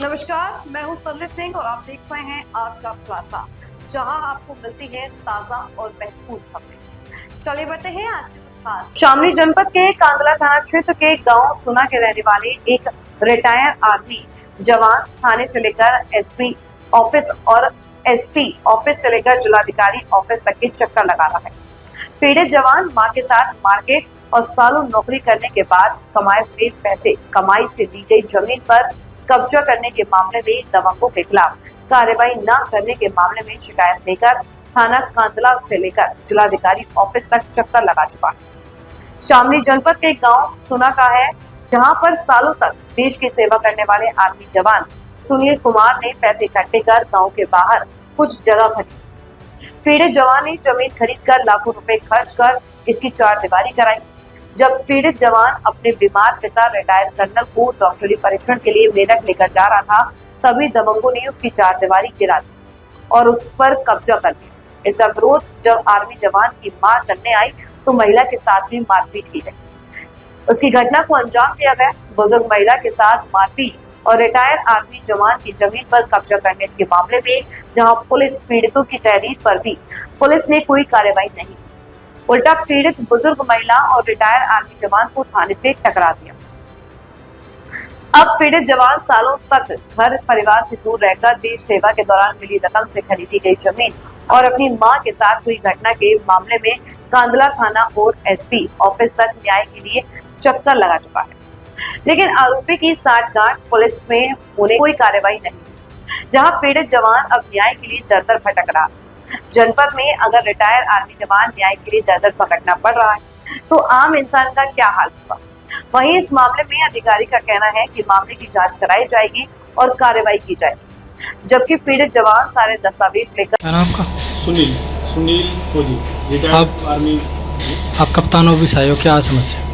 नमस्कार, मैं हूं संजय सिंह और आप देख रहे हैं आज का खुलासा, जहां आपको मिलती है ताजा और महत्वपूर्ण खबरें। चलिए बढ़ते हैं आज के कुछ खास। शामली जनपद के कांदला थाना क्षेत्र के गांव सुना के रहने वाले एक रिटायर आर्मी जवान थाने से लेकर एसपी ऑफिस और एसपी ऑफिस से लेकर जिलाधिकारी ऑफिस तक के चक्कर लगा रहा है। पीड़ित जवान मां के साथ मार्केट और सालों नौकरी करने के बाद कमाए हुए पैसे कमाई से ली गई जमीन पर कब्जा करने के मामले में दबंगों के खिलाफ कार्रवाई न करने के मामले में शिकायत देकर थाना कांदला से लेकर जिलाधिकारी ऑफिस तक चक्कर लगा चुका है। शामली जनपद के गांव सुना का है, जहां पर सालों तक देश की सेवा करने वाले आर्मी जवान सुनील कुमार ने पैसे इकट्ठे कर गांव के बाहर कुछ जगह खरीदी। पीड़ित जवान ने जमीन खरीदकर लाखों रुपए खर्च कर इसकी चारदीवारी कराई। जब पीड़ित जवान अपने बीमार पिता रिटायर कर्नल को डॉक्टरी परीक्षण के लिए मेरठ लेकर जा रहा था, तभी दबंगों ने उसकी चारदीवारी गिरा दी और उस पर कब्जा कर लिया। इसका विरोध जब आर्मी जवान की मां करने आई तो महिला के साथ भी मारपीट की गई। उसकी घटना को अंजाम दिया गया। बुजुर्ग महिला के साथ मारपीट और रिटायर आर्मी जवान की जमीन पर कब्जा करने के मामले में जहां पुलिस पीड़ितों की तहरीर पर भी पुलिस ने कोई कार्रवाई नहीं, उल्टा पीड़ित बुजुर्ग महिला और रिटायर आर्मी जवान को थाने से टकरा दिया। अब पीड़ित जवान सालों तक घर परिवार से दूर रहकर देश सेवा के दौरान मिली रकम से खरीदी गई जमीन और अपनी मां के साथ हुई घटना के मामले में कांदला थाना और एसपी ऑफिस तक न्याय के लिए चक्कर लगा चुका है, लेकिन आरोपी की साठगांठ पुलिस में होने कोई कार्रवाई नहीं। जहां पीड़ित जवान अब न्याय के लिए दर दर भटक रहा। जनपद में अगर रिटायर आर्मी जवान न्याय के लिए दर दर भटकना पड़ रहा है तो आम इंसान का क्या हाल होगा। वहीं इस मामले में अधिकारी का कहना है कि मामले की जांच कराई जाएगी और कार्रवाई की जाएगी, जबकि पीड़ित जवान सारे दस्तावेज लेकर। क्या नाम आपका? सुनील फौजी, रिटायर्ड आर्मी। आप कप्तान ऑफिस आए हो, क्या समस्या?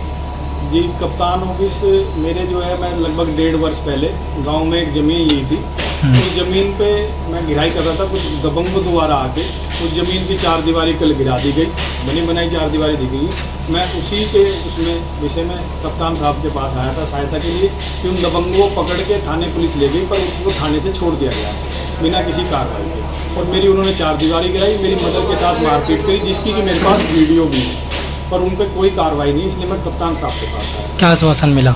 जी, कप्तान ऑफिस मेरे जो है, मैं लगभग 1.5 वर्ष पहले गांव में एक ज़मीन ली थी। उस ज़मीन पे मैं घिराई कर रहा था, कुछ दबंगों द्वारा आके उस ज़मीन की चारदीवारी कल गिरा दी गई, बनी बनाई चारदीवारी दी गई। मैं उसी के उसमें विषय में कप्तान साहब के पास आया था सहायता के लिए कि उन दबंगों को पकड़ के थाने पुलिस ले गई, पर उसको थाने से छोड़ दिया गया बिना किसी कार्रवाई के। और मेरी उन्होंने चारदीवारी गिराई, मेरी मदर के साथ मारपीट करी, जिसकी कि मेरे पास वीडियो भी है, पर उन पर कोई कार्रवाई नहीं। इसलिए मैं कप्तान साहब के पास आया। क्या आश्वासन मिला?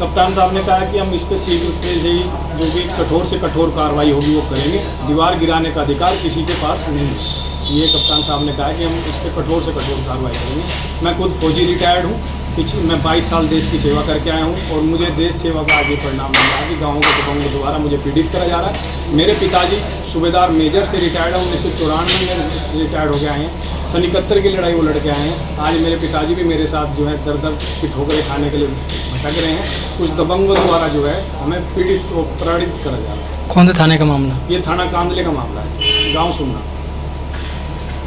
कप्तान साहब ने कहा कि हम इस पर शीघ्र से ही जो भी कठोर से कठोर कार्रवाई होगी वो करेंगे। दीवार गिराने का अधिकार किसी के पास नहीं है, ये कप्तान साहब ने कहा कि हम इस पर कठोर से कठोर कार्रवाई करेंगे। मैं खुद फौजी रिटायर्ड हूँ, मैं 22 साल देश की सेवा करके आया हूँ और मुझे देश सेवा का आगे परिणाम मिल रहा है कि गाँवों के दबंगों द्वारा मुझे पीड़ित करा जा रहा है। मेरे पिताजी सूबेदार मेजर से रिटायर्ड है, 1994 में रिटायर्ड हो गए आए हैं। सन 71 की लड़ाई वो लड़के आए हैं। आज मेरे पिताजी भी मेरे साथ जो है दर दर की ठोकरें खाने के लिए भटक रहे हैं। कुछ दबंगों द्वारा जो है हमें पीड़ित और प्रताड़ित करा जा रहा है। कौन से थाने का मामला? ये थाना कांदले का मामला है, गाँव सुनना।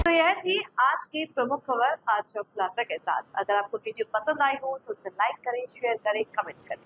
तो यह थी आज की प्रमुख खबर आज का खुलासा के साथ। अगर आपको वीडियो पसंद आई हो तो उसे लाइक करें, शेयर करें, कमेंट करें।